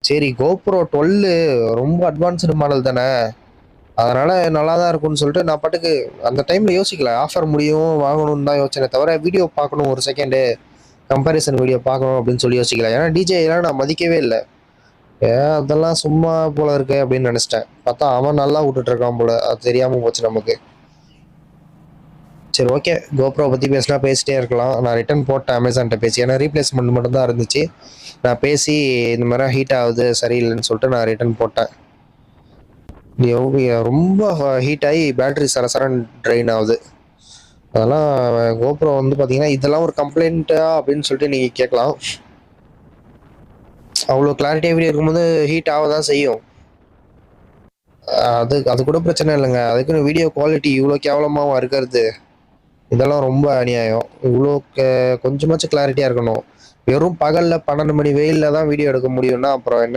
சரி GoPro 12 ரொம்ப advanced model தானே, அதனால நல்லா தான் இருக்கும்னு சொல்லிட்டு நான் பாட்டுக்கு அந்த டைம்ல யோசிக்கல. ஆஃபர் முடியும் வாங்கணும்னு தான் யோசிச்சேனே தவிர, வீடியோ பார்க்கணும் ஒரு செகண்டு கம்பேரிசன் வீடியோ பார்க்கணும் அப்படின்னு சொல்லி யோசிக்கல. ஏன்னா டிஜேலாம் நான் மதிக்கவே இல்ல. அதெல்லாம் சும்மா போல இருக்கு அப்படின்னு நினைச்சிட்டேன். பார்த்தா அவன் நல்லா விட்டுட்டு இருக்கான் போல. அது தெரியாம போச்சு நமக்கு. சரி ஓகே. GoPro பத்தி பேசினா பேசிட்டே இருக்கலாம். நான் ரிட்டர்ன் போட்டேன் அமேசான்ட்ட பேசி. ஏன்னா ரீப்ளேஸ்மெண்ட் மட்டும் தான் இருந்துச்சு. நான் பேசி இந்த மாதிரி ஹீட் ஆகுது சரியில்லைன்னு சொல்லிட்டு நான் ரிட்டர்ன் போட்டேன். ரொம்ப ஹீட் ஆகி பேட்டரி சரசரன்னு ட்ரெயின் ஆகுது. அதெல்லாம் GoPro வந்து பார்த்தீங்கன்னா இதெல்லாம் ஒரு கம்ப்ளைண்ட்டா அப்படின்னு சொல்லிட்டு நீங்கள் கேட்கலாம். அவ்வளோ கிளாரிட்டியாக வீடியோ இருக்கும்போது ஹீட் ஆக தான் செய்யும். அது கூட பிரச்சனை இல்லைங்க. அதுக்குன்னு வீடியோ குவாலிட்டி இவ்வளோ கேவலமாக இருக்கிறது இதெல்லாம் ரொம்ப அநியாயம். இவ்வளோ கொஞ்சமாச்சும் கிளாரிட்டியாக இருக்கணும். வெறும் பகலில் 12 மணி வெயிலில் தான் வீடியோ எடுக்க முடியும்னா அப்புறம் என்ன